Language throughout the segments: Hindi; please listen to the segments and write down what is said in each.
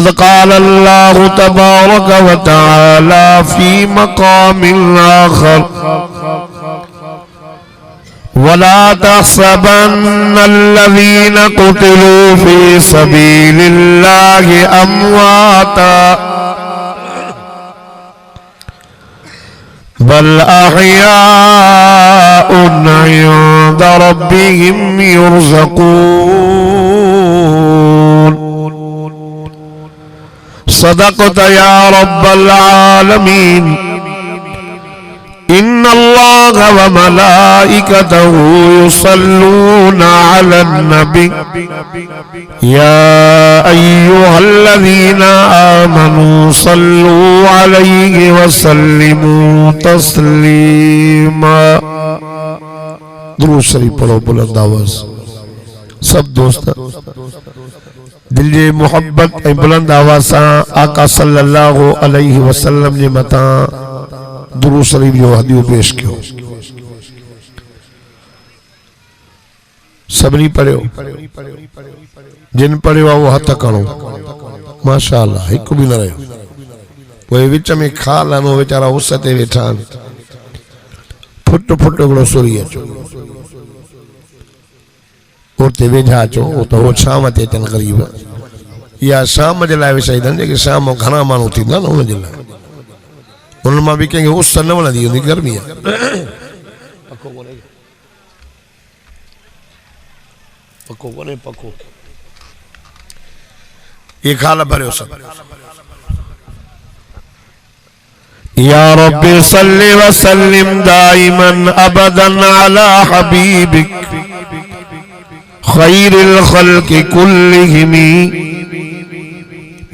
क़द क़ाल अल्लाहु तबारक व तआला फ़ी मक़ामिन आख़र वला तहसबन्नल्लज़ीना क़ुतिलू फ़ी सबीलिल्लाहि अमवाता बल अहयाउन इंद रब्बिहिम युरज़क़ून। सदक़त या रब्बल आलमीन। इन्नल्लाह व मलाइकतहु युसल्लूना अलन नबी या अय्युहल्लज़ीना आमनू सल्लू अलैहि व सल्लिमू तस्लीमा। दुरूद शरीफ पढ़ो बुलंद आवाज़ सब दोस्त। दिल जे मोहब्बत ऐं बुलंद आवाज़ सां आका सल्लल्लाहु अलैहि वसल्लम जे मथां दुरूद शरीफ जो हदियो पेश कयो। सभिनी पढ़ियो, जिन पढ़ियो वो हथ खणो। माशाअल्लाह हिक भी न रहियो। पोइ विच में खाल आनो वीचारा उस ते वेठा आहिनि। फुट फुट हिकिड़ो सुरी अचो, उते वेझा अचो, तो हो शाम ते अचनि ग़रीब। या शाम जे लाइ विछाईंदा आहिनि, जेके शाम घणा माण्हू थींदा न उन जे लाइ। उन मां भी कंहिंखे उस न वणंदी हूंदी, गर्मी आहे। पको कोने पको ये खाल भरियो सब। या रब्बी सल्लि व सल्लिम दाइमन अबदन अला हबीबिक खैरिल खल्क़ि कुल्लिहिम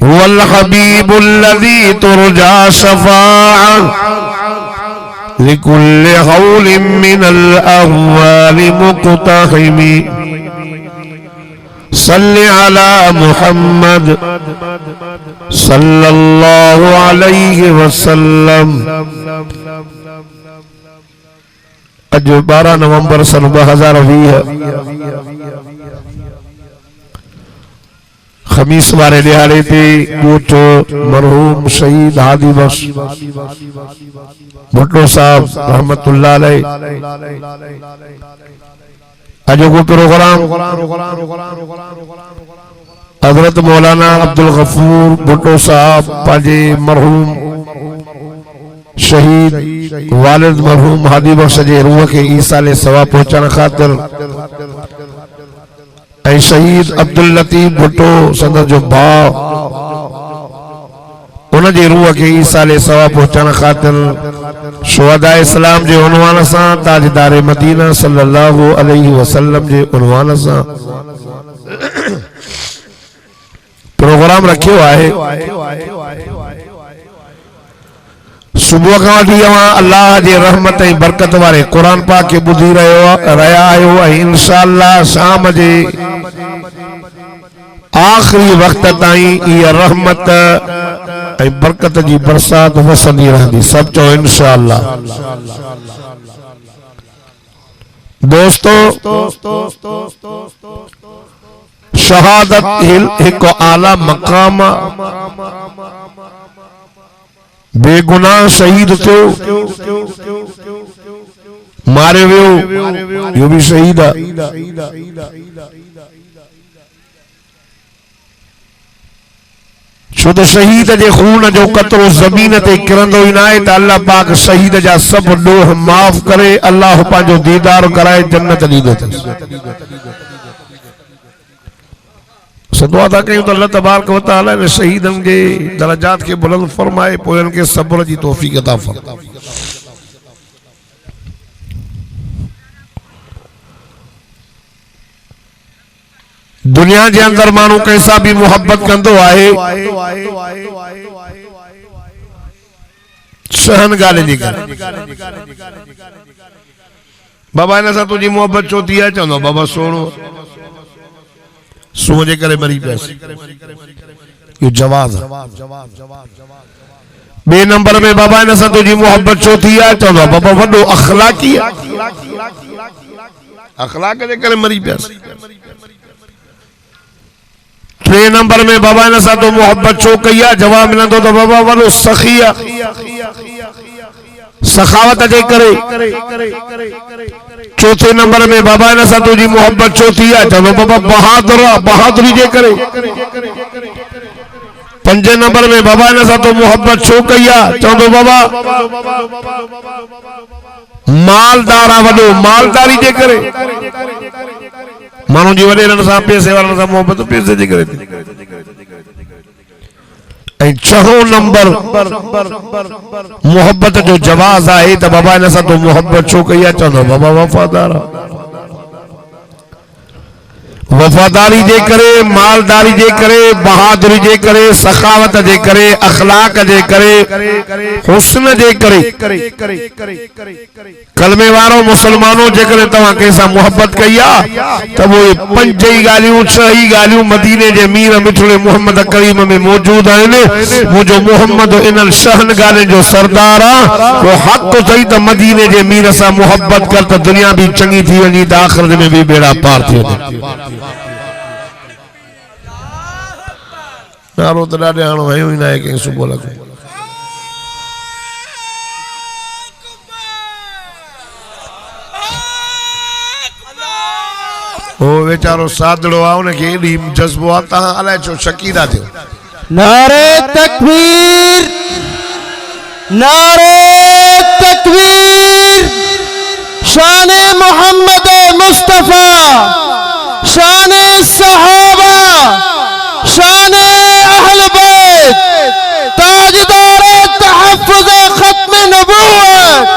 वल हबीबुल्लज़ी तुरजा शफ़ाअह लिकुल्लि हौलिन मिनल अहवालि मुक़तहिम। सल्लि अला मुहम्मद सल्लल्लाहु अलैहि वसल्लम। अज 12 नवंबर सन 2020 खमीस वारे दिहाड़े ते ॻोठ मरहूम शहीद हादी बख्श भुट्टो साहब रहमतुल्लाह अलैह अजो को प्रोग्राम हजरत मौलाना अब्दुल गफूर भुट्टो साहब पांजे मरहूम शहीद वालिद मरहूम हादी बख्श जे रूह के ईसाले सवाब पहुंचण खातिर ऐं शहीद अब्दुल लतीफ भुट्टो संदर जो भाउ उन जे रूह के ईसाले सवाब पहुंचण खातिर शुहदा इस्लाम जे उनवान सां ताजदार मदीना सल्लल्लाहु अलैहि वसल्लम जे उनवान सां प्रोग्राम रखियो आहे। सुबह का वठी अल्लाह जे रहमत ऐं बरकत वारे कुरान पाक के बुधी रहा आयो ऐं इंशाअल्लाह शाम जे आखिरी वक्त ताईं ये रहमत ऐं बरकत जी बरसात वसंदी रहंदी। सब चो इंशाअल्लाह। दोस्तों शहादत एक आला मकाम बेगुनाह शहीद थियो मारे वियो यो भी शहीद है। छो तो शहीद जे खून जो कतरो जमीन ते किरंदो ही ना है। अल्लाह पाक शहीद जा सब डोह माफ करे, अल्लाह पांजो दीदार कराए, जन्नत दीदो। सदुआ था कयूं तो अल्लाह तबारक व तआला ने शहीदन के दरजात के बुलंद फरमाए, पोइ उनके सब्र जी तौफीक अता फरमाए। दुनिया के अंदर मानू कैसा भी मोहब्बत कंदो आहे, सहन गाले नहीं करे। बाबा इन सां तुझी मोहब्बत छो थी आहे? चवंदो बाबा सोणो सोचे करे मरी पैसे। ये जवाब बे नंबर में बाबा इन सां तुझी मोहब्बत छो थी आहे? चवंदो बाबा वडो अखलाकी आहे, अखलाक जे करे मरी पैसे। 3 नंबर में बाबा इन सां तो मोहब्बत छो कई आहे जवाब मिलंदो तो बाबा वॾो सखी आहे सखावत जे करे। 4 नंबर में बाबा इन सां तुझी मोहब्बत छो थी आहे चवंदो बाबा बहादुर बहादुरी जे करे। 5 नंबर में बाबा इन सां तो मोहब्बत छो कई आहे चवंदो बाबा मालदार आहे वॾो मालदारी जे करे। माण्हू जी वॾेरनि सां पैसे वारनि सां मोहब्बत पैसे जे करे। 6 नंबर मोहब्बत जो जवाब है तो बाबा इन सां तो मोहब्बत छो कई आहे चवंदो बाबा वफादार वफादारी जे करे मालदारी जे करे बहादुरी जे करे सखावत जे करे अखलाक जे करे हुस्न जे करे। कलमे वारो मुसलमानों जेकर तवा कैसा मोहब्बत कई आहे त वो 5 ही गालियों 6 ही गालियों मदीने जे मीर मिठड़े मोहम्मद करीम में मौजूद आहिनि। मुझो मोहम्मद इन शहन गाले जो सरदार आ वो हक सही त मदीने जे मीर सां मोहब्बत कर त दुनिया भी चंगी थी वनी त आखिरत में भी बेड़ा पार थी वनी। नारो तो ॾाढे हाणो हयो ही ना है कंहिं सुबुह लॻो। वो बेचारो सादड़ो आ उनखे एॾी जज्बो आ तहां अलाए छो शकीदा थियो। नारे तकबीर नारे तकबीर शान मोहम्मद मुस्तफा शान सहाबा शान अहल बैत ताजदार तहफ्फुज़ खत्म नबूवत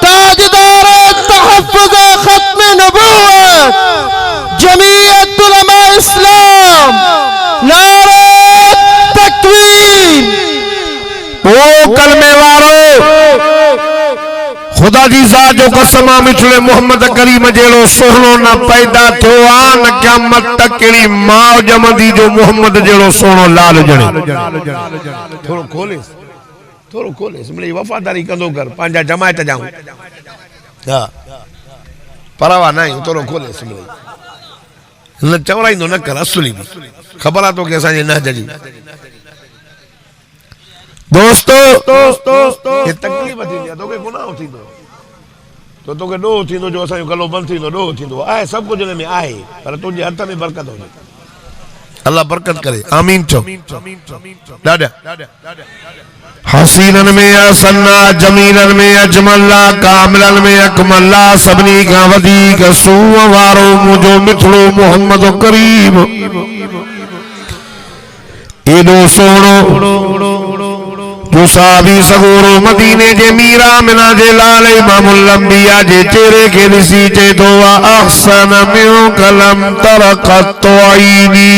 ताजदार तहफ्फुज़ खत्म नबूवत जमीयत उलमा इस्लाम नारे तकबीर। ओ कलमे वारो खुदा जी ज़ात जो कसम आ मिठड़े मोहम्मद करीम जेड़ो सोहणो न पैदा थियो आ न क़यामत तक केड़ी मां जमदी जो मोहम्मद जेड़ो सोहणो लाल जणे। थोड़ो खोलेस मिली वफादारी कंदो कर पांजा जमायत जाऊं हां परवा नहीं थोड़ो खोलेस मिली न चवराइंदो न कर असली खबर आ तो के असांजे न जजी। दोस्तों ये तकलीफ थी तो के गुनाह थींदो तो के डो थींदो जो असां गलो बंद थींदो डो थींदो आहे सब कुछ में आहे पर तुझे हथ में बरकत हो अल्लाह बरकत करे आमीन चो। दादा हसीनन में असन्ना जमीलन में अजमल्ला कामिलन में अकमल्ला सबनी का वधीक सूअ वारो मुझो मिठड़ो मोहम्मद करीम एडो सोहणो जो साबी सगोरो मदीने जे मीरा मिना जे लाल इमामुल अंबिया जे चेहरे के ॾिसी चे तो अहसन मिन कलम तरक़त आईनी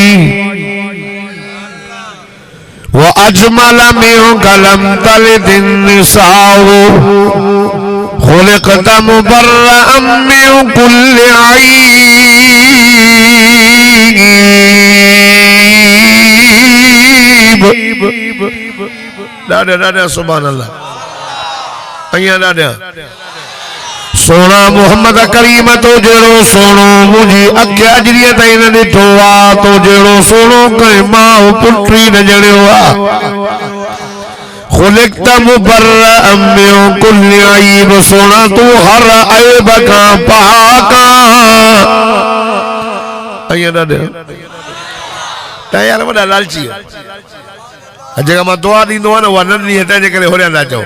वो अजमल मिन कलम तलदिन निसाओ खुलिक़त मुबर्रअन मिन कुल्लि ऐब। दादा दादा सुभान अल्लाह अया दादा सोना मोहम्मद करीम तो जेड़ो सोनो मुझी अख अजरिय ताई न ॾिठो आ तो जेड़ो सोनो कई मां पुत्री न जणियो आ। खुलिक़त मुबर्रअन मिन कुल्लि ऐब सोना तू हर ऐब का पाक अया दादा तयार वडा लालची जेका मां दुआ दींदो आ न वा नंढी हटे जे करे होरिया ना चओ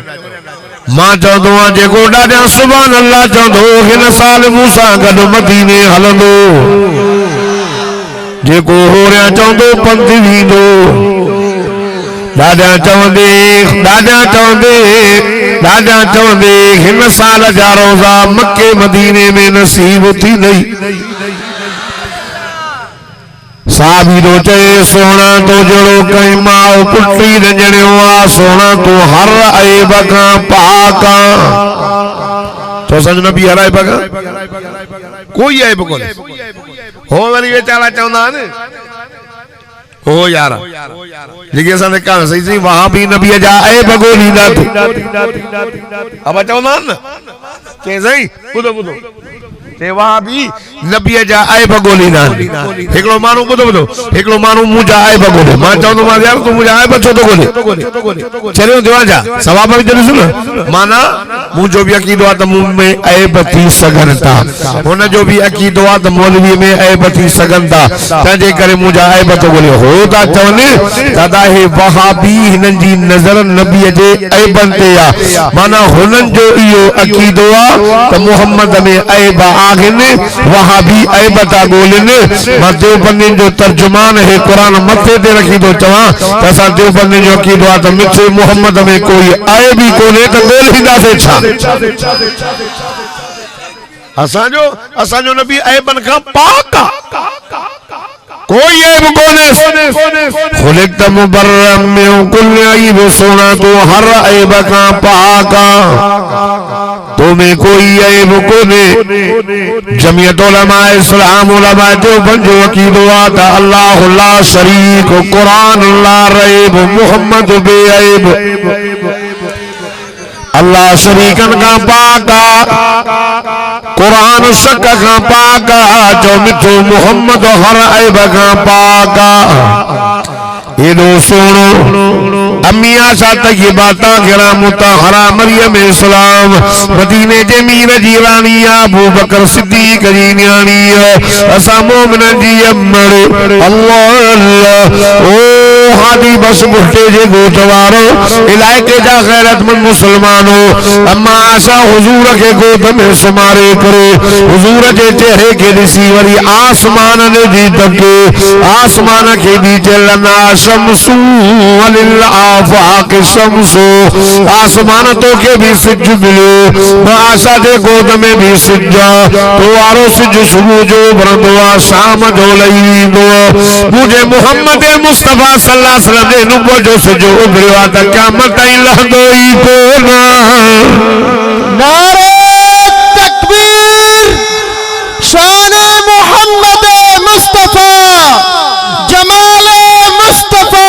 मां चवंदो आ जेको ॾाढा सुभान अल्लाह चवंदो हिन साल मूंसां गॾु मदीने हलंदो जेको होरिया चवंदो पंध वींदो ॾाढा चवंदे हिन साल जा रोज़ा मक्के मदीने में नसीब थी नहीं। साबी रो चे सोना तो जड़ो कई मां पुत्री न जणियो आ सोना तू हर ऐब का पाका तो सज नबी हर ऐब का कोई ऐब कोने हो वरी वेचारा चवंदा न हो यार जेके असां ने कहां सही सही वहां भी नबी जा ऐब ॻोल्हींदा अब चवंदा न के सही ॿुधो ते वहाबी नबी जा ऐब गोलींदा एकड़ो मानू बुधो एकड़ो मानू मुजा ऐब गोले मां चवंदो मां यार तू मुजा ऐब छो तो गोले चलो देवा जा सवाब भी जरूर सुन माना मुजो भी अकीदो आ त मुंह में ऐब थी सगन था हुन जो भी अकीदो आ त मौलवी में ऐब थी सगन था तंजे करे मुजा ऐब तो गोले हो ता चवने दादा हे वहाबी हिनन जी नजर नबी जे ऐबन ते आ माना हुनन जो इयो अकीदो आ त मोहम्मद में ऐब आगिन वहाबी ऐब ता गोलिन मां देवबंदिन जो तर्जुमान है कुरान मथे ते रखी तो चवा त असा देवबंदिन जो अकीदो आ त मिठे मोहम्मद में कोई ऐब ही कोने त गोलिंदा से छा असांजो नबी ऐबन खां पाक आ कोई ऐब कोने खुलिक़्त मुबर्रम में कुल ऐब सोना तो हर ऐब का पाक तुम्हें कोई ऐब कोने जमीयत उलमा इस्लाम उलमा देवबंद जो अकीदो आ त अल्लाह ला शरीक कुरान ला रैब मोहम्मद बे ऐब अल्लाह शरीकन का पाका कुरान शक का पाका जो मिठो मोहम्मद हर ऐब का पाका एडो सोनो अम्मी आशा तय्यबा ताहिरा मुतहरा मरियम इस्लाम मदीने जे मीर जी रानी अबू बकर सिद्दीक जी न्याणी असा मोमिन जी अमर अल्लाह ओ हादी बस बुट्टे जे गोटवारो इलाके जा गैरतमंद मुसलमानो अम्मा आशा हुजूर के गोद में सुमारे करे हुजूर जे चेहरे के दिसी वरी आसमान ने दी तके आसमान के दी चलना शमसु वलिल आफाक शमसु आसमान तो के भी सिज मिले आशा दे गोद में भी सिजा तो आरो सिज सुबह जो बरंदो शाम जो लईंदो मुझे मोहम्मद मुस्तफा सल्लल्लाहु अलैहि वसल्लम ने नुबो जो सिज उभरियो त क़यामत ताईं लहंदो ई कोना नारे तकबीर शान मोहम्मद मुस्तफा जमाल मुस्तफा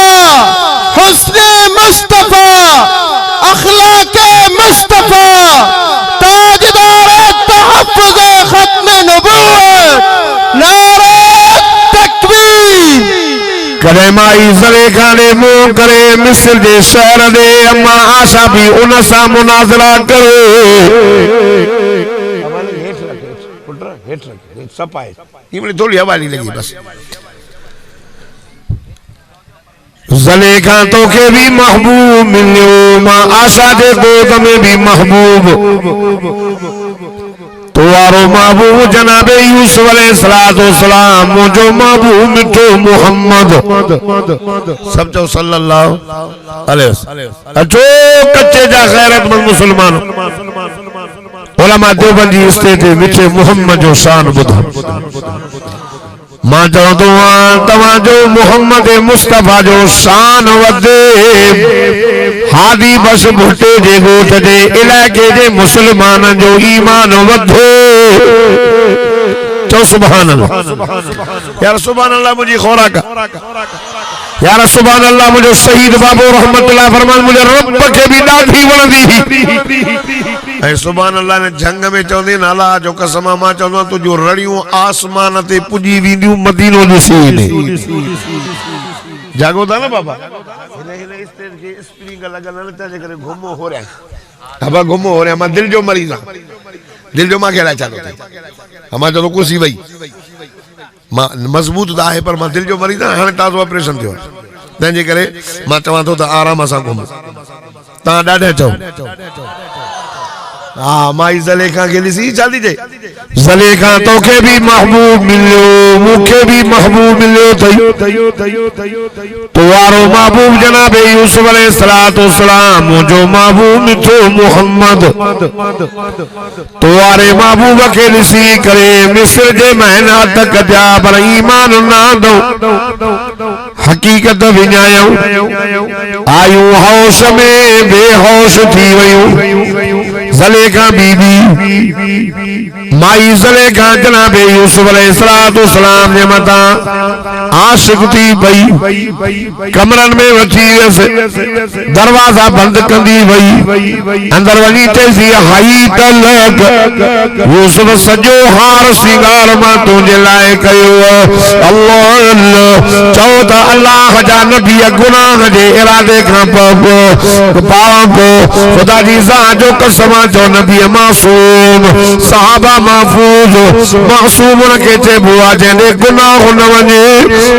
हुस्न मुस्तफा अखलाक मुस्तफा ताजदार तहफ्फुज़ खत्म नबूवत नारे तकबीर करे माई ज़लेखा ने मुंह करे मिस्र जे शहर दे अम्मा आशा भी उन सां मुनाज़रा करे थोड़ी हवाली लगी बस ज़लेखा तो के भी महबूब मिलियो मां आशा दे गोद में भी महबूब तो आरो महबूब जनाबे यूसुफ अलैहिस्सलाम जो महबूब मिठो मोहम्मद सब जो सल्लल्लाहु अलैहि वसल्लम अचो कच्चे जा गैरतमंद मुसलमान उलमा देवबंदी स्टेट मिठे मोहम्मद जो शान बुधा मां चवंदो तव्हां जो मोहम्मद मुस्तफा जो शान वधे हादी बस भुट्टे जे गोठ जे इलाके जे मुसलमान जो ईमान वधे चो सुभान अल्लाह यार सुभान अल्लाह मुझी खोराक यार सुभान अल्लाह मुझो शहीद बाबू रहमतुल्लाह फरमान मुझे रब के भी ॾाढी वणंदी ऐं सुभान अल्लाह ने जंग में चवंदी न अल्लाह जो कसम मां चवंदो तुंहिंजो रड़ियूं आसमान ते पुॼी वेंदियूं मदीनो ॾिसी जागो था न बाबा हिन स्टेज के स्प्रिंग लॻल न तंहिंजे करे घुमो हो रहा अब घुमो हो रहा मां दिल जो मरीज़ आहियां दिल जो मां कहिड़ा चालू थिए मां चवंदो कुर्सी वई मां मजबूत त आहे पर मां दिल जो मरीज़ आहियां हाणे ताज़ो ऑपरेशन थियो तंहिंजे करे मां चवां थो त आराम सां घुमो तव्हां ॾाढा चओ हाँ माई ज़लेखा के ॾिसी जल्दी जे ज़लेखा तोखे भी महबूब मिलियो मूंखे भी महबूब मिलियो तो वारो महबूब जनाब यूसुफ अलैहिस्सलाम जो महबूब मिठो मोहम्मद तो वारे महबूब के ॾिसी करे मिस्र जे मेहनत कजा पर ईमान ना दो हकीकत विञायूं आयूं होश में बेहोश थी वयूं ज़लेखा बीबी माई ज़लेखा जनाब यूसुफ अलैहिस्सलाम ने मता आशिक थी भई कमरन में वठी वियसि दरवाजा बंद कंदी वई अंदर वञी चइसि हाई तलक यूसुफ सॼो हार सिंगार मां तुंहिंजे लाइ कयो अल्लाह चओ त अल्लाह जा नबी गुनाह जे इरादे खां पोइ ख़ुदा जी ज़ात जो कसम जो नबी मासूम सहाबा महफूज़ मासूम उनखे चइबो आहे जंहिंजे गुनाह न वञे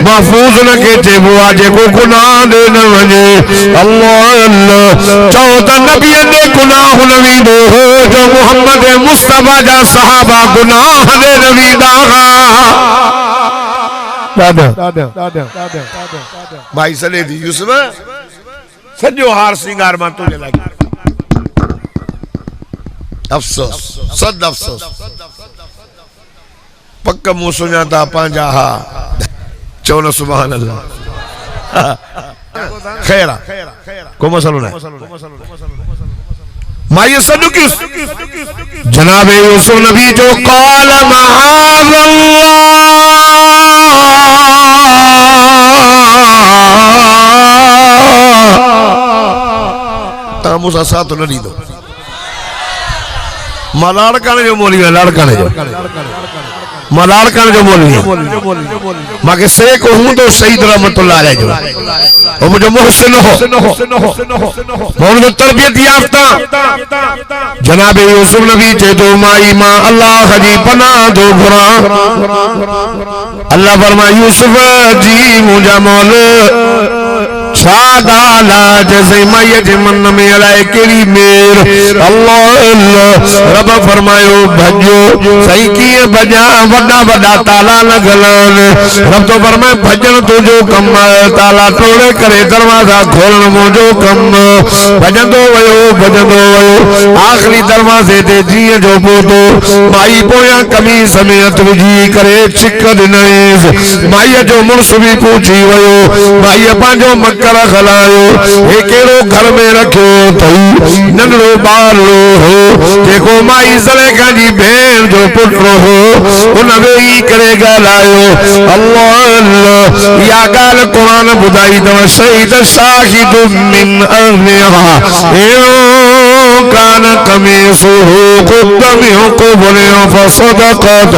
महफूज़ उनखे चइबो आहे जेको गुनाह ॾे न वञे अल्लाह चओ त नबीअ ॾे गुनाह न वेंदो हो जो मोहम्मद मुस्तफा जा सहाबा गुनाह ॾे न वेंदा भाई सले थी यूसुफ सॼो हार सिंगार मां तुंहिंजे लाइ अफ़सोस सद अफ़सोस पक मूं सुञाता पंहिंजा हा चओ न सुभान अल्लाह ख़ैर को मसलो न मां ये सॾु किस जनाब यूसुफ नबी जो क़ाल मआज़ल्लाह मूसा साथ न ॾींदो मां लाड़काने जो मौलवी आहियां लाड़काने जो मां लाड़काने जो मौलवी आहियां मूंखे सेक हूंदो सईद रहमतुल्लाह अलैह जो वो मुझे मोहसिन हो मौलवी तरबियत याफ्ता जनाब यूसुफ नबी चए तो माई मां अल्लाह जी पनाह दो घुरा अल्लाह फरमाए यूसुफ जी मुंहिंजा मौल छा ॻाल्हि आहे जैसे माईअ जे मन में अलाए कहिड़ी मेर अल्लाह रब फरमायो भॼो सही कीअं भॼां वॾा वॾा ताला लॻल आहिनि रब तो फरमाए भॼण तुंहिंजो कमु आहे ताला तोड़े करे दरवाज़ा खोलण मुंहिंजो कमु भॼंदो वियो आख़िरी दरवाज़े ते जीअं जो पहुतो माई पोयां कमीस में हथ विझी करे छिक ॾिनईसि माईअ जो मुड़ुस बि पूछी वियो माईअ पंहिंजो मकर खलायो हे कहिड़ो घर में रखियो अथई नंढड़ो ॿारो हो जेको माई ज़लेखा जी भेण जो पुटु हो उन वेही करे ॻाल्हायो अल्लाह इहा ॻाल्हि क़ुरान ॿुधाई अथव शहीद शाहिदुम मिन अहलिहा कान कमीसुहु क़ुद्द मिन क़ुबुल फसदक़त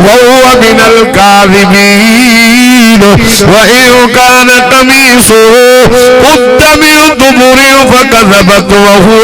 वहुव मिनल काज़िबीन वइन कान कमीसुहु क़ुद्द मिन दुबुर फकज़बत वहुव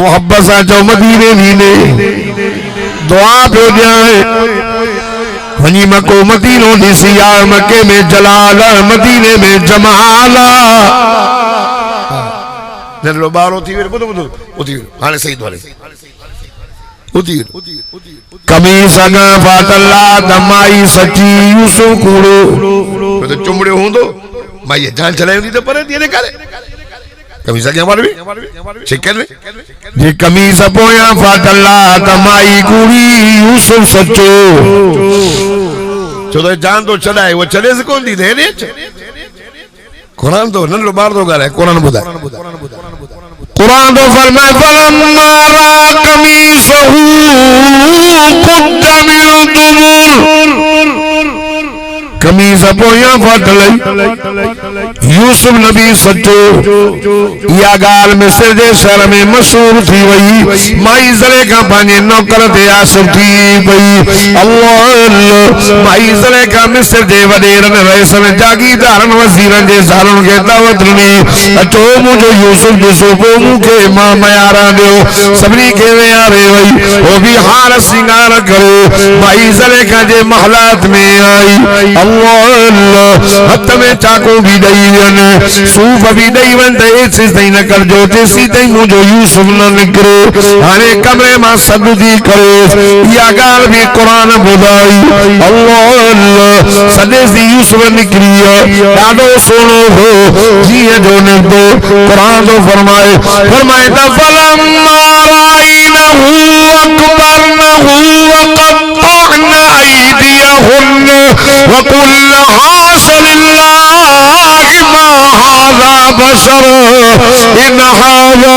मोहब्बत सां चओ मदीने वीने दुआ पियो ॾियां वनी मको मदीनो ॾिसी आ मके में जलाल मदीने में जमाल नंढड़ो ॿारो थी वियो ॿुधो ॿुधो उथी वियो हाणे सही तो हले उथी कमीस अॻा फाटला दमाई सची यूसुफ कूड़ो तो चुमड़ियो हूंदो माई जान चलाईंदी त परे थी करे कमीस अॻियां वार भी चिकन में जे कमीस पोयां फाटला दमाई कूड़ी यूसुफ सचो चो तो जान तो चढ़ाए वो चले से कौन दी दे ने कुरान तो नंढड़ो ॿार तो ॻाल्हाए कुरान ॿुधाए कुरान तो फरमाए फलम्मा रा कमीसहु क़ुद्द मिन दुबुर कमीस पोयां फाटलई यूसुफ नबी सचो या गाल मिस्र जे शहर में मशहूर थी वई माई ज़लेखा पंहिंजे नौकर ते आशिक़ थी वई अल्लाह माई ज़लेखा मिस्र जे वॾेरनि रईसनि जागीरदारनि वज़ीरनि जे ज़ालुनि खे दावत ॾिनी अचो मुंहिंजो यूसुफ ॾिसो पोइ मूंखे मां मयारा ॾियो सभिनी खे विहारे वई हो बि हार सिंगार करे माई ज़लेखा जे महलात में आई अल्लाह अल्लाह हथ में चाकू भी दई वन सूफ भी दई वन त ऐसे सही न कर जो तेसी तई मुझो यूसुफ न निकरे हाने कमरे में सददी करे या गाल भी कुरान बुधाई अल्लाह अल्लाह सदे सी यूसुफ निकरी है दादो सोनो हो जी जो ने दो कुरान तो फरमाए ता फलम्मा राइनहु अकबरनहु वक़त्तअना अयदियहुन्न वक़ुल्ना हाशा लिल्लाहि मा हाज़ा बशर इन हाज़ा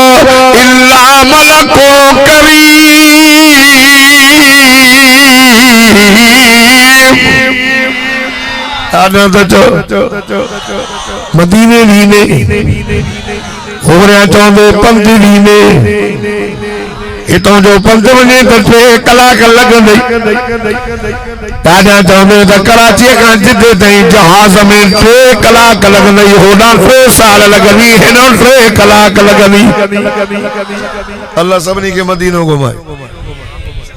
इल्ला मलकुन करीम। आना तो मदीने भी ने हो रहा चाहते पंथ भी ने इतों जो पंथ वने तो 6 कलाक लगंदे ताजा चाहते तो कराची का जिदे ताईं जहाज में 6 कलाक लगंदे होना 3 साल लगंदी हेनो 3 कलाक लगंदी। अल्लाह सबनी के मदीनो घुमाए।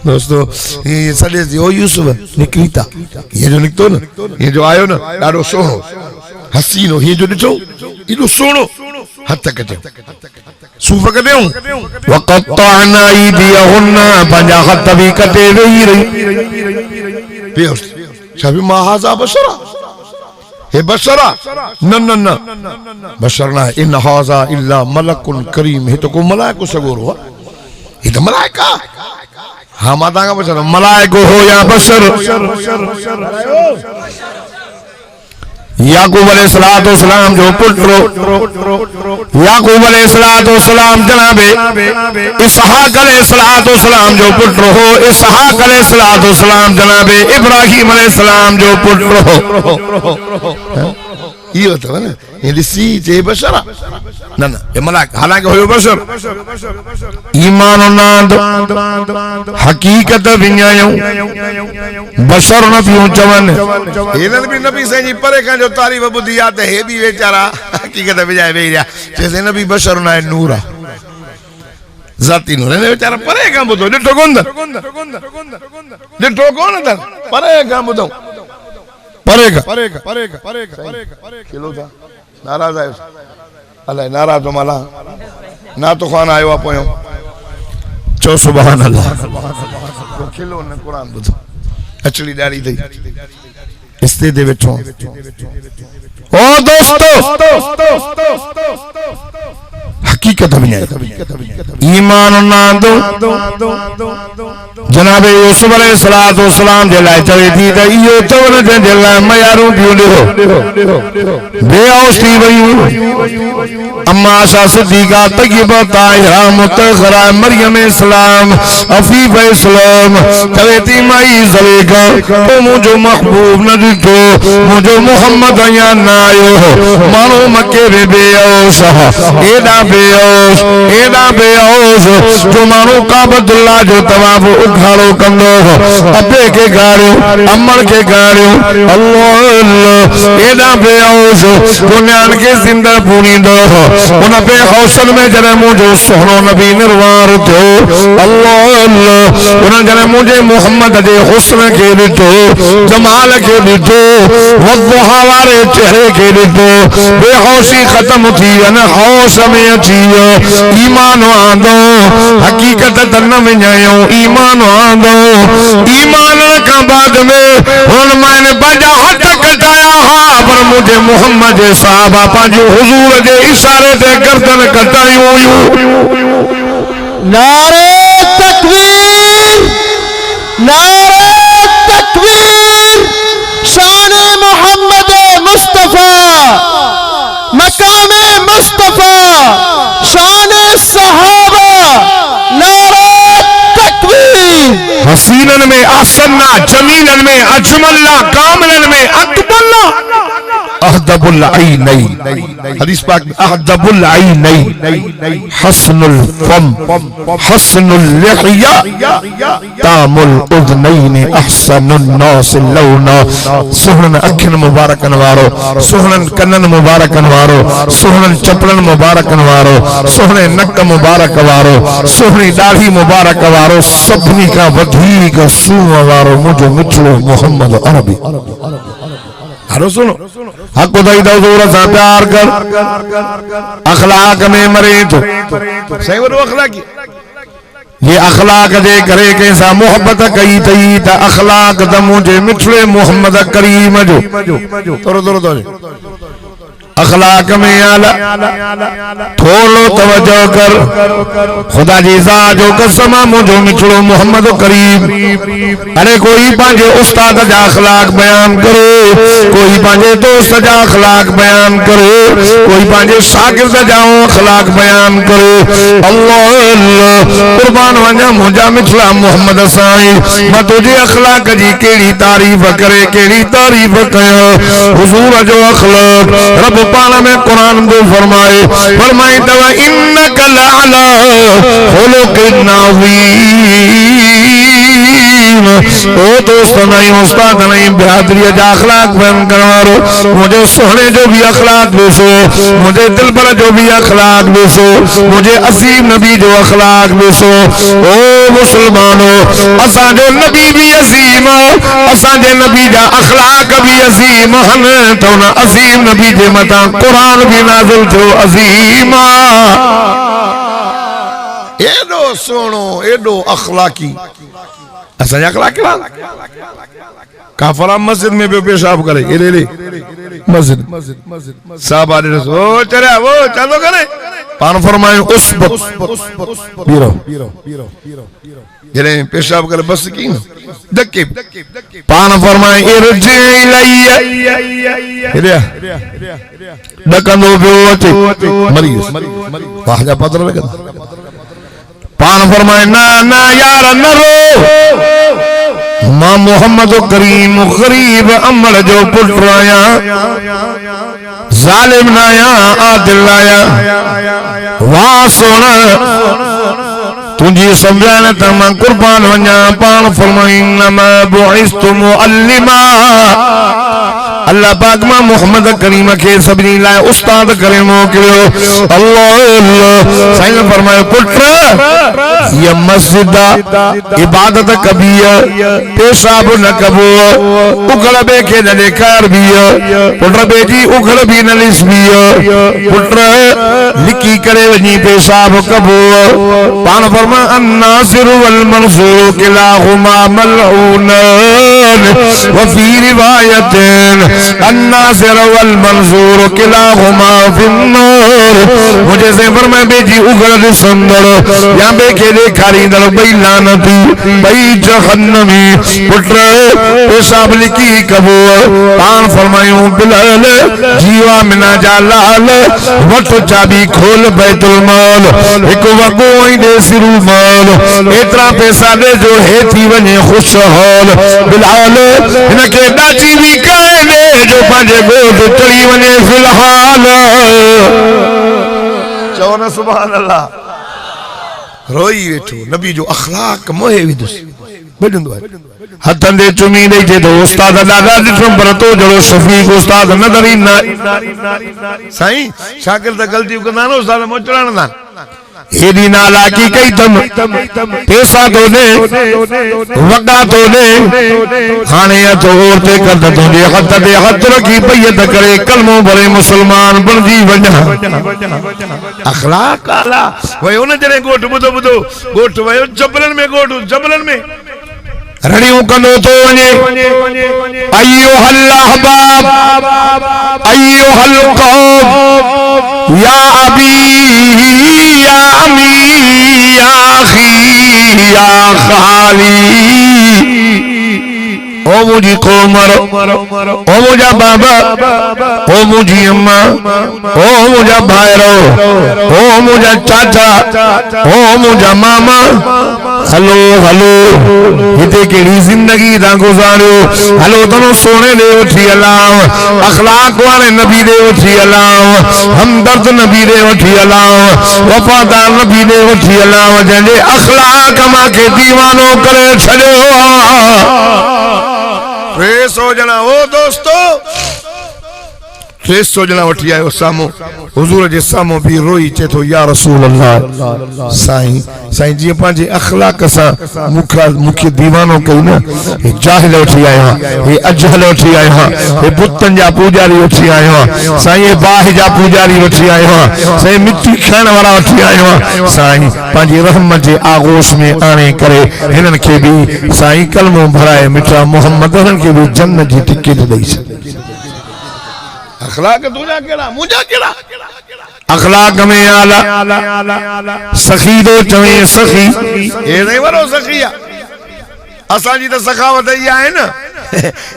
दोस्तों ये सॾे ओ यूसुफ निकिरी था ये जो निकतो न ये जो आयो न ॾाढो सुहिणो हसीनो ये जो ॾिठो एॾो सुहिणो हथ कटियो सूफ़ कटियो वक़त्तअना अयदियहुन्न पंहिंजा हथ बि कटे वेही रही छा बि मा हाज़ा बशरा हे बशरा न न न बशर न इन हाज़ा इल्ला मलकुन करीम हे तो को मलाइको सगोरो हे तो मलाइका हाँ माता का बशर मलाइको हो या बशर। याकूब अलैहिस्सलाम जो पुत्र याकूब अलैहिस्सलाम जनाबे इसहाक अलैहिस्सलाम जो पुत्र हो इसहाक अलैहिस्सलाम जनाबे इब्राहिम अलैहिस्सलाम जो पुत्र हो ये होता है ना ये लिसी जे बशरा ना ना ये मलाक हालांकि हो बशर ईमान नाद हकीकत विन्यायो बशर न पियो चवन ये भी नबी से जी परे का जो तारीफ बुद्धि आते है भी बेचारा हकीकत विजाय बेरिया जैसे नबी बशर ना नूरा जाती नूर ने बेचारा परे का बुधो डिठो कोन परे का बुधो परेगा किलो था नाराज आयो अल्लाह नाराज तो माला ना तो खान आयो आप चो सुभान अल्लाह किलो ने कुरान बुधो अचली डाली थी इसते दे बैठो ओ दोस्तों हकीकत भी नहीं ईमान ना दो जनाबे यूसुफ अलैहिस्सलाम जे लाइ चवे थी त इहो चवण जे लाइ मयारूं पियो ॾियो बेहोश थी वयूं अम्मा आशा सिद्दीक़ा तय्यबा ताहिरा मुतहरा मरियम इस्लाम अफीफ इस्लाम चवे थी माई ज़लेका तो मुझो महबूब न ॾिठो मुझो मोहम्मद अञा न आयो माण्हू मके में बेहोश एॾा बेहोश जो माण्हू काबतुल्लाह जो तवाफ़ उघाड़ो कंदो अबे के गाड़ियो अमर के गाड़ियो अल्लाह अल्लाह एॾा बेहोश दुनियान के जिंदा पूरींदो उन बेहोशन में जॾहिं मुंहिंजो सुहिणो नबी निर्वार थियो अल्लाह अल्लाह उन जॾहिं मुंहिंजे मोहम्मद जे हुस्न के ॾिठो जमाल के ॾिठो वद्दुहा वारे चेहरे के ॾिठो बेहोशी ख़त्म थी अन होश में अची ईमान आंदो हकीकत त न विञायो ईमान आंदो ईमान का बाद में हुन मैंने पंहिंजा हथ कटाया हा पर मुझे मोहम्मद जे साहबा पंहिंजे हुजूर जे इशारे ते गर्दन कटायूं हुयूं। नारे तकबीर शान मोहम्मद मुस्तफा मकाम मुस्तफा शान सहाबा नारे तकबीर हसीनन में आसन्ना जमीनन में अजमल्ला कामलन में अकबल्ला अहदबुल ऐनैन हदीस पाक में अहदबुल ऐनैन हसनुल फम हसनुल लिहिया तामुल उज़नैन अहसनुन नास लौना सुहनन अखिन मुबारकन वारो सुहनन कन्नन मुबारकन वारो सुहनन चपलन मुबारकन वारो सुहने नक मुबारक वारो सुहनी दाढ़ी मुबारक वारो सभनी का वधीक सूह वारो मुझो मिठड़ो मोहम्मद अरबी हारो सुनो हक खुदाई दा हुजूर सा प्यार कर अखलाक में मरे तो सही वो अखलाकी ये अखलाक जे करे कैसा मोहब्बत कई तई त अखलाक द मुझे मिठड़े मोहम्मद करीम जो तोरो तोरो तो अखलाक में आला थोड़ो तवज्जो कर खुदा जी सा जो कसमा मुझो मिठड़ो मोहम्मद करीम अरे कोई पांजे उस्ताद जा अखलाक बयान करो कोई पांजे दोस्त जा अखलाक बयान करो कोई पांजे शागिर्द जा अखलाक बयान करो अल्लाह अल्लाह कुर्बान वजा मुझा मिठड़ा मोहम्मद साईं मैं तुझे अखलाक जी केड़ी तारीफ करे केड़ी तारीफ कयो हुजूर जो अखलाक रब पाण में कुरान दो फरमाए तवा इन्नका लअला खुलुकिन अज़ीम ओ दोस्त नहीं उस्ताद नहीं बिरादरी जा अखलाक बयान करवारो मुझे सोहने जो भी अखलाक दसो मुझे दिल पर जो भी अखलाक दसो मुझे अजीम नबी जो अखलाक दसो ओ मुसलमानो असा जो नबी भी अजीम असा जे नबी जा अखलाक भी अजीम हन तो ना अजीम नबी जे मता कुरान भी नाज़िल थो अजीम एडो सोनो एडो अखलाकी असा अखलाक काफरा मस्जिद में भी पेशाब करे ये ले मस्जिद साहब आ रहे ओ चले वो चलो करे पान फरमाए उस बीरो जने पेशाब करे बस की धक्के पान फरमाए इरजी इलैया डकंदो बियो मरीज वाह जा पत्र लगा पान फरमाए ना ना यार न रो मां मोहम्मद करीम गरीब अमल जो पुत्र आया जालिम नाया आदिल आया वाह सोना तुझी समझान त मां कुर्बान वञा पाण फरमाई नमा बुइस्तु मुअल्लिमा अल्लाह पाक मां मोहम्मद करीम के सभिनी लाए उस्ताद करे मोकिलियो अल्लाह अल्लाह साईं फरमायो पुत्र ये मस्जिद इबादत कबी पेशाब न कबो उखड़ बे के न कार भी पुत्र बेटी उखड़ भी न लिस भी पुत्र लिखी करे वनी पेशाब कबो पान फरमा अन्नासिर वल मंसूर किलाहुमा मलऊन व फी रिवायतिन अन्नासिर वल मंसूर किलाहुमा फिन्नूर मुझे से फरमा बेटी उखड़ सुंदर या बे के खारी दर बई लानती बई जहन्नमी पुत्र पेशाब लिखी कबो पान फरमायूं बिलाल जीवा मिना जा लाल वट चाबी खोल बैतुल माल एक वगो दे सिरू माल एतरा पैसा दे जो है थी वने खुश हाल बिलाल इनके डाची भी कहे दे जो पंजे गोद चली वने फिलहाल चौना सुभान अल्लाह रोई वेठो नबी जो अखलाक मोहे विदुस बेडंदो है हथन दे चुमी दे जे तो उस्ताद दादा दिसम पर तो जड़ो शफीक उस्ताद नदरी ना साईं शागिर्द गलती कंदा न उस्ताद मोचड़न दा एडी नाला की कई तम पैसा तो दे वगा तो दे खाने तो औरते कर तो दे हथ रखी पैयत करे कलमो भरे मुसलमान बन जी वजा अखलाक आला वे उन जने गोठ बुदो बुदो गोठ वे जबलन में रड़ियों कंदो तो वने अय्युहल अहबाब अय्युहल कौम या अबी या अमी या अखी या खाली ओ मुझी कोमर ओ मुझा बाबा ओ मुझी अम्मा ओ मुझा भाईरो ओ मुझा चाचा ओ मुझा मामा हलो हलो हिते केड़ी जिंदगी दा गुजारो हलो तनो सोने दे उठी अलाव अखलाक वाले नबी दे उठी अलाव हमदर्द नबी दे उठी अलाव वफादार नबी दे उठी अलाव जने अखलाक मां के दीवानो करे छड़ो वे सो जना ओ दोस्तों 300 ॼणा वठी आयो साम्हूं हुजूर जे साम्हूं भी रोई चे थो या रसूल अल्लाह साईं जी पंहिंजे अखलाक सां मूंखे दीवानो कई न हे जाहिल वठी आया हे अजहल वठी आया हे बुतन जा पूजारी वठी आया साईं हे बाह जा पूजारी वठी आया साईं मिट्टी खाइण वारा वठी आया साईं पंहिंजी रहमत जे आगोश में आणे करे हिननि खे भी साईं कलमो भराए मिठा मोहम्मद हिननि खे भी जन्नत जी टिकट ॾेई छॾी अखलाक तुझा केड़ा मुझा केड़ा अखलाक में आला सखी दो चवे सखी ए नहीं वरो सखिया असा जी तो सखावत ही है ना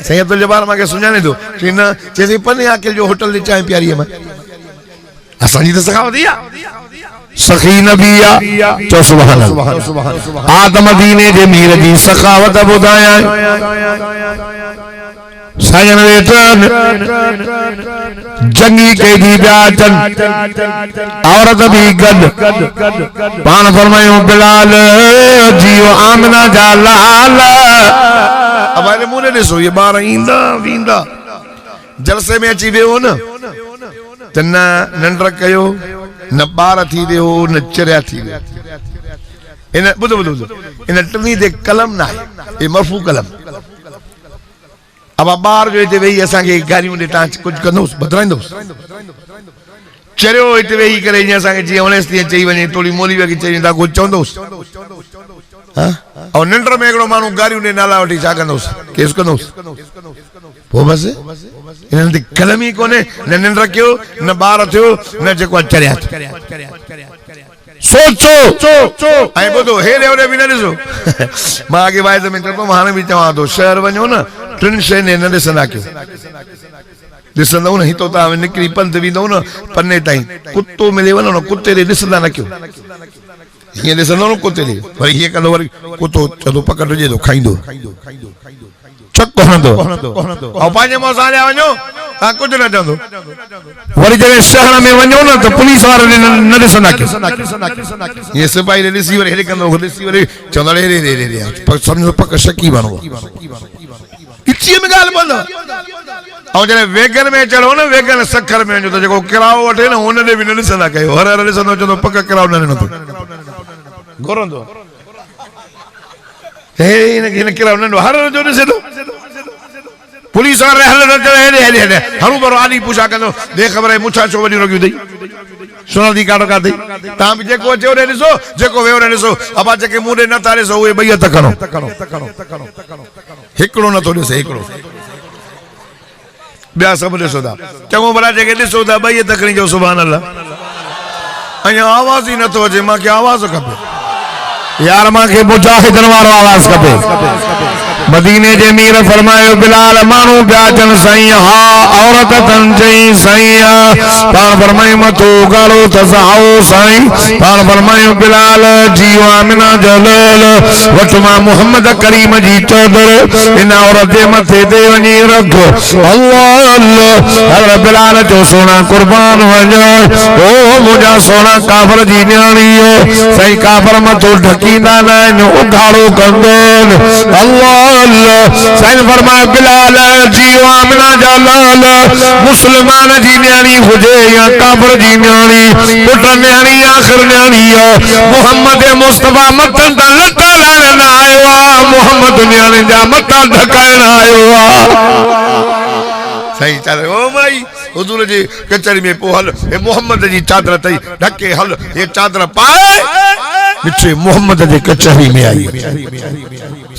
सही तो जबान माके सुनाने दो कि ना जैसे पन्ने आके जो होटल दे चाय प्यारी है मैं असा जी तो सखावत ही सखी नबिया तो सुभान अल्लाह आदम दीने जे मीर जी सखावत बुधाया साजन वेतन जंगी कैदी ब्याचन औरत भी गद पान फरमायो बिलाल जियो आमना जा लाल अब आले मुने ॾिसो ये बार ईंदा वींदा जलसे में अची वियो न त न नंढर कयो न बार थी वियो न चरिया थी वियो इन बुध इन टिनी दे कलम ना है ये मरफू कलम अब बार जो इते वेही असा के गारियों दे टांच कुछ कंदोस बदराइंदोस चरियो इते वेही करे जे असा के जी ऑनेस्टी चई वने थोड़ी मोली वे के चई ता कुछ चोंदोस हां और नंडर में एकड़ो मानु गारियों दे नाला वठी चा कंदोस केस कंदोस वो बस इन दे कलम ही कोने न नंडर क्यों न बार थियो न जेको चरिया सोचो आई बोलो हे रे ओरे बिना दिसो मां के वाइज में तो हाने भी चवा दो शहर वणो ना ट्रिन शे ने न दिसना क्यों दिसंदो न हितो ता निकरी पंध विंदो न पन्ने ताई कुत्तो मिले वनो न कुत्ते रे दिसंदा न क्यों ये दिसंदो न कुत्ते रे पर ये कंदो वरी कुत्तो चलो पकड़ जे दो खाइंदो चक कोहंदो औ पांजे मोसाले वणो ता कुछ न चंदो वरी जने शहर में वणो न तो पुलिस वाले न दिसंदा क्यों ये सिपाही रे दिसी वरी हेडे कंदो दिसी वरी चंदो रे रे रे रे पर समझो पक शकी बनो इची में गाल बोल और जने वेगन में चढ़ो न वेगन सखर में जो तो जेको किराओ वठे न उन ने भी न दिसंदा कयो हर हर दिसंदो चंदो पक किराओ न तो गोरंदो हे इन किराओ न हर जो दिसंदो पुलिस वाले हल न हेडे हरु बरो आनी पूछा कंदो दे खबर है मुछा छो वडी रोगियो दई सुना दी काटो का दई ता भी जेको चोरे दिसो जेको वेवरे दिसो अबा जेके मुंडे न तारे सो ओए बई त करो हिकड़ो न तो दिसे हिकड़ो बिया सब दिसो दा चंगो भला जेके दिसो दा बई तकणी जो सुभान अल्लाह अया आवाज ही न तो अचे मां के आवाज खपे यार मां के मुजाहिदन वारो आवाज खपे मदीने जे मीर फरमायो बिलाल मानू ब्याचन सही हा औरत तन जई सही पान फरमायो मतो गालो तसाओ सही पान फरमायो बिलाल जीवा आमिना जलाल वटमा मोहम्मद करीम जी चौधर इन औरत दे मथे दे वनी रखो अल्लाह अल्लाह हर बिलाल जो सोना कुर्बान वजो ओ मुजा सोना काफर जी न्याणी सही काफर मतो ढकींदा न उघाड़ो कंदो अल्लाह सैन फरमाया बिलाल जियो आमना जलाल मुसलमान जी न्याणी हुजे या काफर जी न्याणी पुट न्याणी आखिर न्याणी मोहम्मद मुस्तफा मतन दा लटा लाण आयो मोहम्मद न्याणी जा मता ढकाइण आयो सही चले ओ भाई हुजूर जी कचहरी में पो हल ए मोहम्मद जी चादर तई ढके हल ये चादर पाए मिठे मोहम्मद जे कचहरी में आई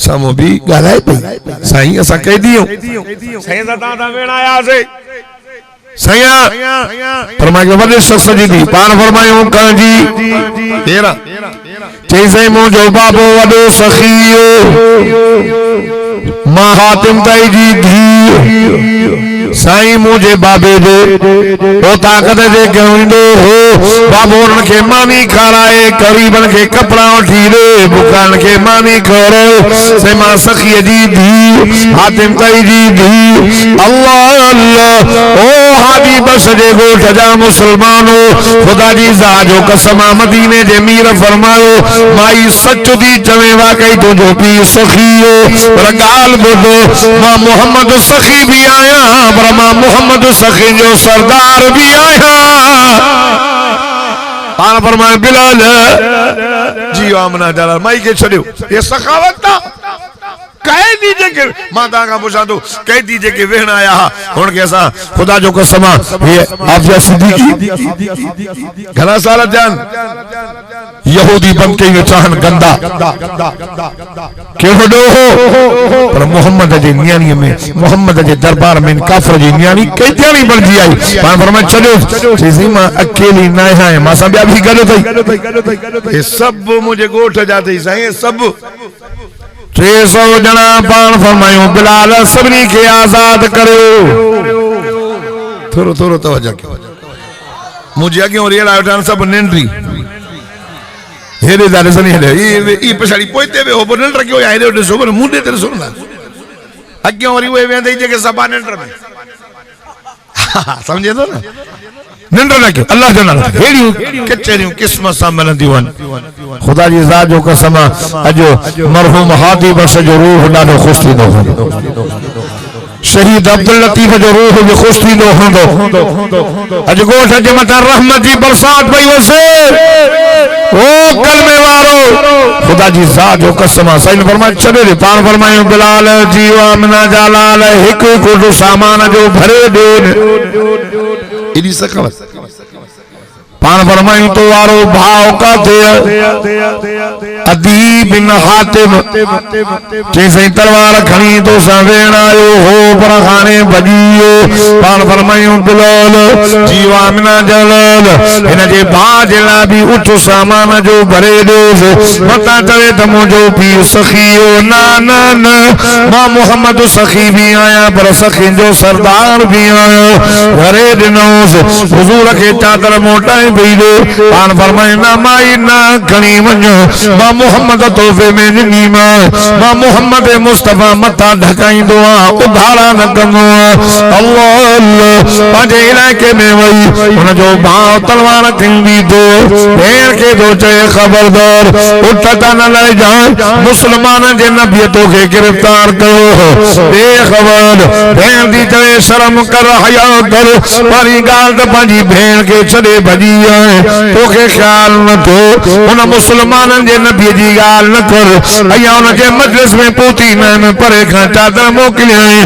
सामो भी गालाए पे साईं असा कह दियो साईं दा ता वेण आया से साईं फरमाया वडे शख्स जी दी पान फरमायो कह जी तेरा चई मो जो बाबो वडो सखियो मां हातिम ताई जी धी साईं मुझे बाबे दे ओ ताकत दे गविंदो हो बाबोन के मानी खाराए गरीबन के कपड़ा उठी दे बुकान के मानी करे सेमा सखी जी दी हातिम कई जी दी अल्लाह अल्लाह ओ हादी बस जे गोठ जा मुसलमानो खुदा जी जाजो कसम मदीने जे मीर फरमायो माई सच दी चवे वाकई तुझो पी सखी पर गाल बुधो मां मोहम्मद सखी भी आया पर मां मोहम्मद सखी जो सरदार भी आया पान फरमाए बिलाल जी आमना जलाल माई के छड़ियो ये सखावत था कह दीजिए कि मां ताका पूछा तो कह दीजिए कि वेहन आया हुन के असा खुदा जो कसम ये आफिया सिद्दीकी घना साल जान यहूदी बन के चाहन गंदा केवडो हो पर मोहम्मद जे न्यानी में मोहम्मद जे दरबार में काफर जी न्यानी कैतियानी बन जी आई पान फरमाए छड़ियो जी मां अकेली ना है मां सा बिया भी गलो थई ये सब मुझे गोठ जाते साईं सब 300 जना पान फरमायो बिलाल सभी के आजाद करो थोरो थोरो तवज्जो कयो मुझे अगे रियल आयोटान सब निंड्री हेरे दाले सनी हेरे ई पछाड़ी पोइते वे हो निंड रखियो या हेरे ओडे सोबर मुंडे ते सुनना अगे वरी वे वेंदे जे के सबा निंड में समझे तो ना निंड रखियो अल्लाह जन्नत हेड़ियो कचरियो किस्मत सा मिलंदियो खुदा जी ज़ात जो कसम अजो मरहूम हादी बस जो रूह ॾाढो खुश थींदो शहीद अब्दुल लतीफ जो रूह भी खुश थींदो हूंदो अज गोठ जे मथा रहमत जी बरसात पई वसे ओ कलमे वारो खुदा जी ज़ात जो कसम सही फरमाए छॾे दे पान फरमायो बिलाल जी आमना जालाल हिक कुड सामान जो भरे देन इदी सखावत पान फरमायूं तो वारो भाव का थे अदी बिन हातिम जैसे तलवार खणी तो सवेण आयो हो पर खाने भजियो पान फरमायूं बिलाल जीवा मिना जलाल इन जे बाजला भी उच्च सामान जो भरे देस मता करे त मुझो पी सखियो ना ना ना मां मोहम्मद सखी भी आया पर सखी जो सरदार भी आयो भरे दिनोस हुजूर के चादर मोटाई बीदो पान फरमाए ना माई ना खणी वञो मां मोहम्मद तोहफे में ॾिनी मां मोहम्मद मुस्तफा मथा ढकाईंदो आ उधारा न कंदो अल्लाह अल्लाह पंहिंजे इलाइक़े में वई हुन जो भाउ तलवार खणी थो भेण खे थो चए खबरदार उठ त न लही जाए मुस्लमान जे नबीअ तोखे गिरफ़्तार कयो बेख़बर भेण थी चए शर्म कर हया कर वरी ॻाल्हि त पंहिंजी भेण खे छॾे भॼी आहे तोखे ख्याल न थियो उन मुसलमाननि जे नबीअ जी ॻाल्हि न कर अया उनखे मजलिस में पूती न में परे खां चादर मोकिलियई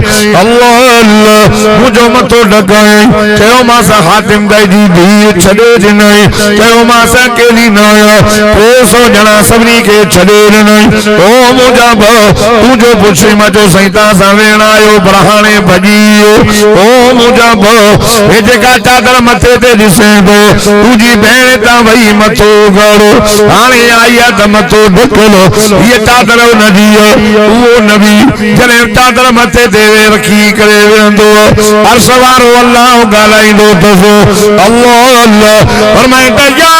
अल्लाह अल्लाह मुंहिंजो मथो ढकाई चयो मां हातिम दाई जी धीउ छॾे ॾिनई चयो मां अकेली न आहियां 300 ॼणा सभिनी खे छॾे ॾिनई ओ मुंहिंजा भाउ तुंहिंजो पुछी मां जो साईं तव्हां सां वेण आयो पर हाणे भॼी वियो ओ मुंहिंजा भाउ हे जेका चादर मथे ते ॾिसे थो तुंहिंजी भेण तां वई मथो गड़ो हाणे आई आहे त मथो ढकलो ये चादर नदी वो नबी जने चादर मथे ते रखी करे वेंदो अर्श वारो अल्लाह गालाइंदो तसो अल्लाह अल्लाह फरमाए त या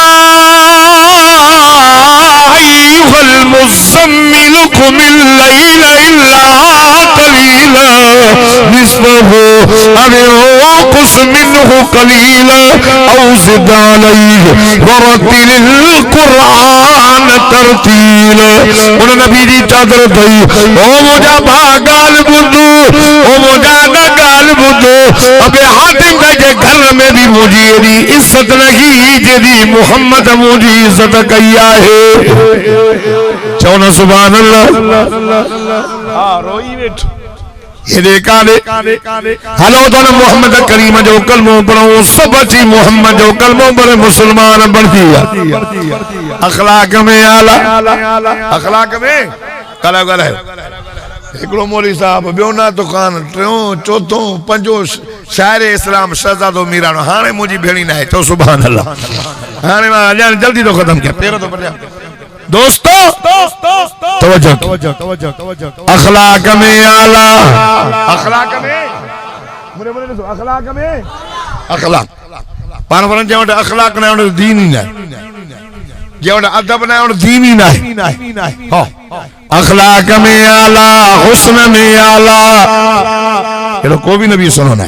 अय्युहल मुज़म्मिल कुमिल लैल इल्ला कलीला निस्फहु अव कुस मिन्हु कलीला औ ज़िद अलैहि वरतिल कुरान तरतील उन नबी जी चादर थई ओ मुझा भा गाल बुधो ओ मुझा ना गाल बुधो अबे हातिम जे घर में भी मुझी एडी इज्जत नहीं जेदी मोहम्मद मुझी इज्जत कई आहे चौना सुभान अल्लाह हां रोई वेठो ये देखा दे हलो तो मोहम्मद करीम जो कलमो पढ़ो सब अची मोहम्मद जो कलमो पढ़े मुसलमान बन दिया अखलाक में आला अखलाक में कला गला एकड़ो मौलवी साहब बियो ना दुकान टियों चौथों पंजो शायर इस्लाम शहजादो मीरानो हाणे मुझी भेणी ना है तो सुभान अल्लाह हाणे मां जल्दी तो खत्म किया तेरो तो बढ़िया दोस्तों तवज्जो अखलाक में आला अखलाक में मुरे मुरे ॾिसो अखलाक में अखलाक पाण वरन जे अखलाक न दीन ही न जे अदब ना दीन ही ना हां अखलाक में आला हुस्न में आला एड़ो को भी नबी सुनो ना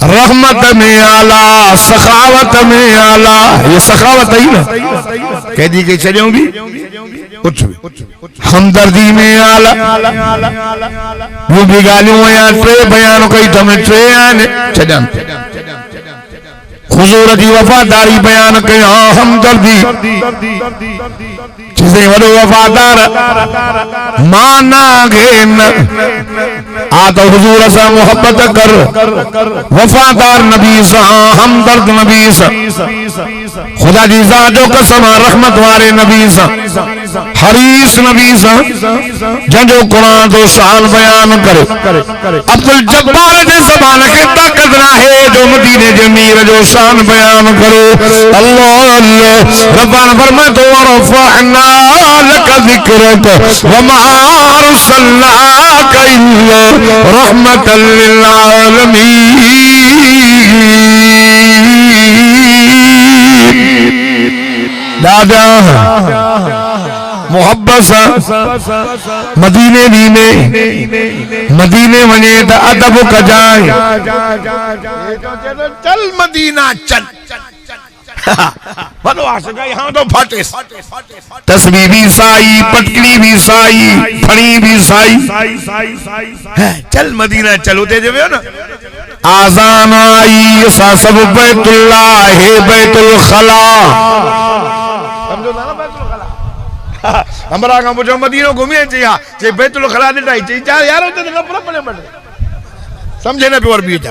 रहमत में आला सखावत में आला ये सखावत ही ना कह दी के चलियो भी कुछ भी हमदर्दी में आला वो भी गालियों या ट्रे बयान कई तमे ट्रे आने चजन हुजूर जी वफादारी बयान कया हमदर्दी जिसे वडो वफादार माना घेन आ तो हुजूर सा मोहब्बत कर वफादार नबी सा हमदर्द नबी सा खुदा जी जो कसम रहमत वाले नबी सा हरीस नबी सा जंजो कुरान तो शान बयान करे अब्दुल जब्बार जे ज़बान के ताकत ना है जो मदीने जे मीर जो शान बयान करो अल्लाह अल्लाह रब्बान फरमातो वरफअना लक ज़िक्रक वमा अरसलनाका इल्ला रहमतल लिल आलमीन दादा मोहब्बत मदीने दीने मदीने वने त अदब कजाए चल मदीना चल बलो आ सका यहां तो फाटे तस्बीह भी साई पटकड़ी भी साई फड़ी भी साई चल मदीना चलो ते जवे ना आजान आई सा सब बैतुल्लाह है बैतुल खला समझो ना बैतुल खला हमरा का मुझे मदीनो घूमे चाहिए जे बैतुल खला ॾिठाई चई जा यार उते न पड़े पड़े समझे न प्योर भी जा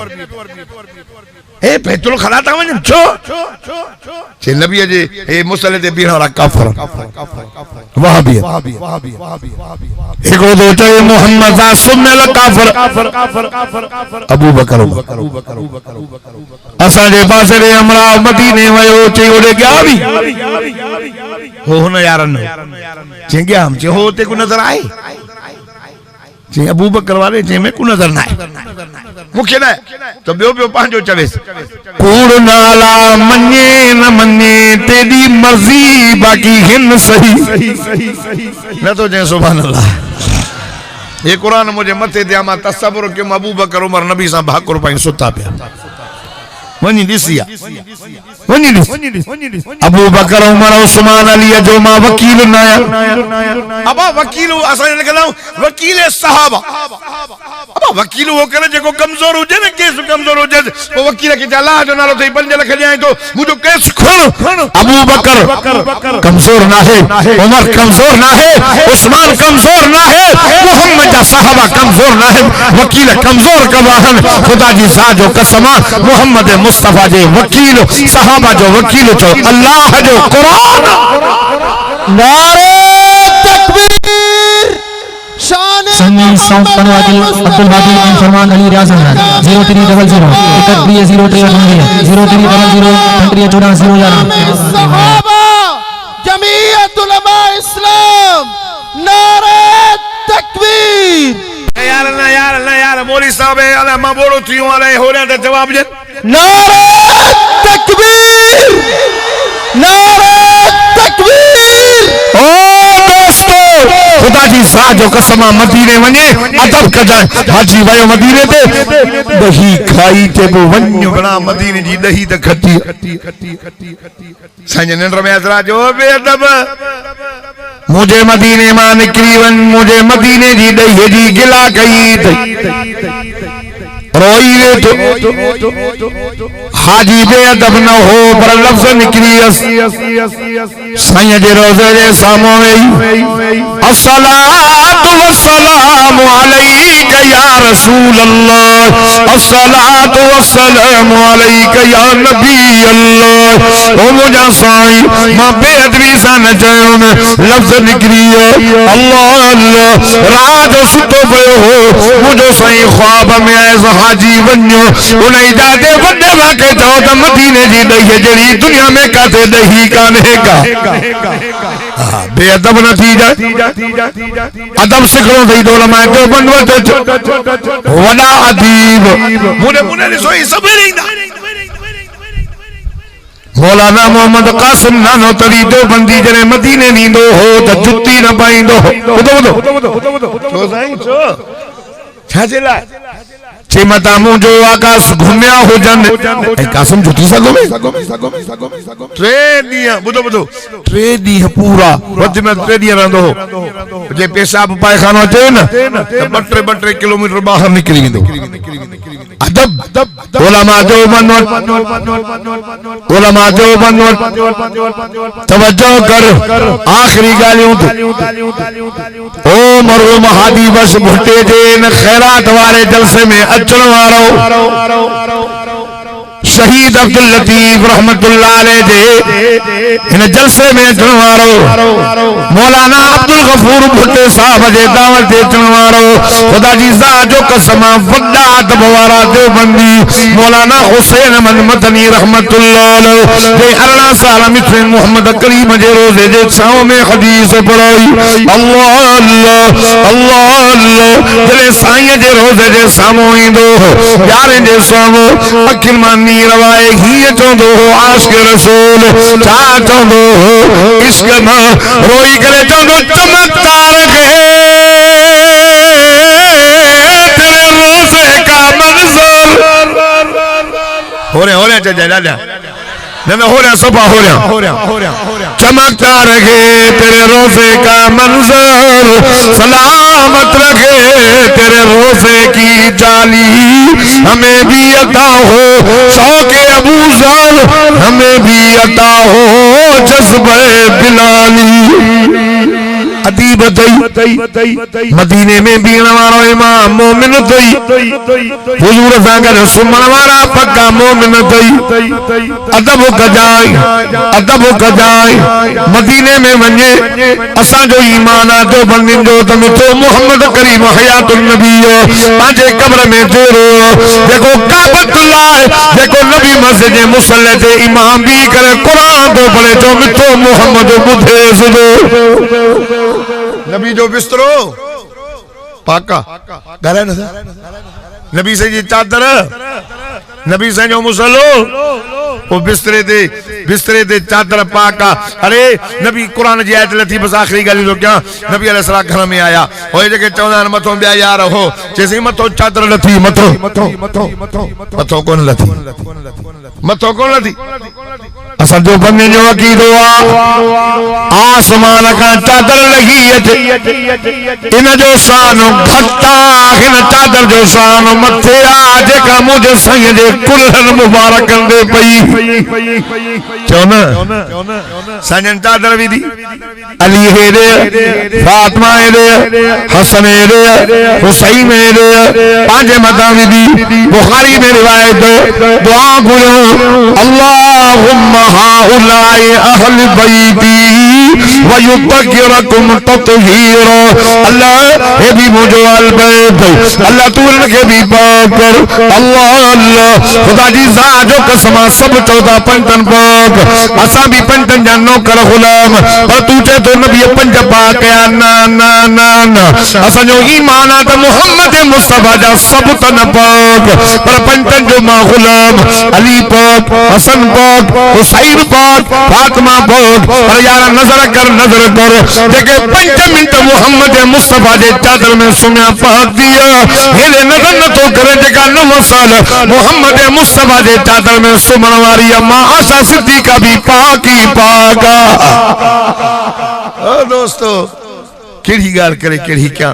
ए बैतुल खला ता वञ छो जे नबी जे ए मुसल्ले ते बीहण वाला काफर वहाबी एको दो चे मोहम्मद सा सुन्नल काफर अबू बकर असा जे पासे रे हमरा मदीने वयो चे ओडे गया भी हो न यारन चे गया हम चे होते को नजर आए चे अबू बकर वाले चे में को नजर ना आए मुख्य ना तो बियो बियो पांचो चवेस कूड़ नाला मन्ने न मन्ने तेरी मर्जी बाकी हिन सही न तो जे सुभान अल्लाह ये कुरान मुझे मथे दिया मा तसव्वुर के अबू बकर उमर नबी सा भाकुर पाई सुता पे वनी दिसिया वनी अबू बकर उमर उस्मान अली जो मा वकील नाया अबा वकील असा ने कहला वकील सहाबा अबा वकील वो करे जो कमजोर हो जे ने केस कमजोर हो जे वो वकील के अल्लाह जो नालो थे 5 लाख जाए तो मुझे केस खोल अबू बकर कमजोर ना है उमर कमजोर ना है उस्मान कमजोर ना है मोहम्मद का सहाबा कमजोर ना है वकील कमजोर कबाहन खुदा जी सा जो कसम मोहम्मद मुस्तफा जे वकील सहाबा जो वकील जो अल्लाह जो कुरान नारे तकबीर शान संगीत साउंड बनवादी अब्दुल बादी एंड फरमान अली रियाज 0300 सहाबा जमीयत उलमा इस्लाम नारे तकबीर यार मौलवी साहब अला मां बोलो थियो अला हो रे त जवाब दे नारे तकबीर नारे तकबीर ओ दोस्तों खुदा जी सा जो कसम मदीने वने अदब कजाए हाजी वयो मदीने ते दही खाई ते बो वन्यो बना मदीने जी दही त खटी संजन नंदर में असरा जो बेअदब मुझे मदीने मां निकली वन मुझे मदीने जी दही जी गिला कई रोई वे तो हाजी बेअदब न हो पर लफ्ज निकली साईं जे रोज़े जे सामने अस्सलातु वस्सलामु अलैका या रसूल अल्लाह अस्सलातु वस्सलामु अलैका या नबी अल्लाह ओ मुझा साईं मां बेअदबी सा न चयो लफ्ज निकली अल्लाह अल्लाह रात सुतो पियो हो मुझो साईं ख्वाब में ऐसा हाजी वन्यो उन्हें जाते वड्डे वाके चो त मदीने जी दही जड़ी दुनिया में काथे दही काने का बेअदब न थी जाए अदब सिखणो थई तो उलमाए जो बनवत वडा अदीब मुने मुने सोई सबेरे इंदा मौलाना मोहम्मद कासिम नानोतरी देवबंदी जने मदीने नींदो हो त जुत्ती न पाईंदो छो साईं छो छाजे ला चे मता मुंहिंजो आकाश घुमिया हुजन ऐं कासिम जुती सघो में 3 ॾींहं ॿुधो 3 ॾींहं पूरा वध में 3 ॾींहं रहंदो हो जे पेशाब पायखानो अचे न त 2-3 किलोमीटर ॿाहिरि निकिरी वेंदो अदब उलमा जो बनवट तवज्जो कर आखिरी ॻाल्हियूं ओ मरहूम हादी बस भुट्टे जे इन खैरात वारे जलसे में अचण वारो शहीद अब्दुल लतीफ रहमतुल्लाह अलैह जे इन जलसे में अचण वारो मौलाना अब्दुल गफूर भुट्टे साहब जे दावत ते अचण वारो खुदा जी ज़ात जो कसम वड्डा अदब वारा देवबंदी मौलाना हुसैन अहमद मदनी रहमतुल्लाह अलैह जे 18 साल मिठे मोहम्मद करीम जे रोज़े जे छांव में हदीस पढ़ाई अल्लाह अल्लाह अल्लाह अल्लाह जले साईं जे रोज़े जे साम्हूं ईंदो यारे जे साम्हूं अखियुनि मां नीर रवाए ही चवंदो हो आशिक रसूल छा चवंदो हो इश्क मां रोई करे चवंदो चमत्कार के तेरे रोज़े का मंज़र हो रहा चाचा दादा न हो रहा सफा हो रहा चमकता रखे तेरे रोज़े का मंजर सलामत रखे तेरे रोज़े की जाली हमें भी अता हो शौक़े अबू ज़र हमें भी अता हो जज्बे बिलाली अदीब दई मदीने में बीण वारो इमाम मोमिन दई हुजूर सां गॾु सुम्हण वारा पक्का मोमिन दई अदब कजाई मदीने में वञे असांजो ईमान आहे जो बंदिन जो त मिठो मोहम्मद करीम हयातुन नबी पंहिंजे कब्र में जोड़ो जेको काबतुल्लाह जेको नबी मस्जिद जे मुसल्ले ते इमाम बि करे क़ुरान थो पढ़े जो मिठो मोहम्मद ॿुधे सॼो नबी जो बिस्तरो पाका ॻाल्हाए न नबी से जी चादर नबी से जो मुसलो वो बिस्तरे दे चादर पाका अरे नबी कुरान जी आयत लथी बस आखिरी गाली तो क्या नबी अलैहिस्सलाम घर में आया होए जेके चवंदा आहिनि मथो ॿिया यार हो चेसई मथो चादर लथी मथो कोन लथी असांजो बंदे जो अकीदो आहे आसमान खां चादर लही अचे इन जो शान घटा हिन चादर जो शान मथे आहे जेका मुंहिंजे साईं जे कुल्हनि मुबारकनि ते पई चओ न साईं चादर विधी अली हेॾे फातिमा हेॾे हसन हेॾे हुसैन हेॾे पंहिंजे मथां विधी बुखारी में रिवायत दुआ घुरियो अल्लाहुम्मा हाउलाई अहल बैती व युतकिरकुम ततहीरा अल्लाह हे भी मुझो अल बैत अल्लाह तू इनके भी पाक कर अल्लाह अल्लाह खुदा जी ज़ात जो कसम सब 14 पंजन पाक असा भी पंजन जा नौकर गुलाम पर तू चे तो नबी पंज पाक या ना ना ना ना असा जो ईमान है तो मोहम्मद मुस्तफा जा सब तन पाक पर पंजन जो मां गुलाम अली पाक हसन पाक हुसैन पाक फातिमा पाक पर यार नजर कर जेके 5 मिनट मोहम्मद मुस्तफा जे चादर में सुम्या पाक दिया हेले नजर न तो करे जेका 9 साल मोहम्मद मुस्तफा जे चादर में सुम्हण वारी मां आशा सिद्दीका भी पाक ही पाक। दोस्तों केड़ी गाल करे केड़ी क्या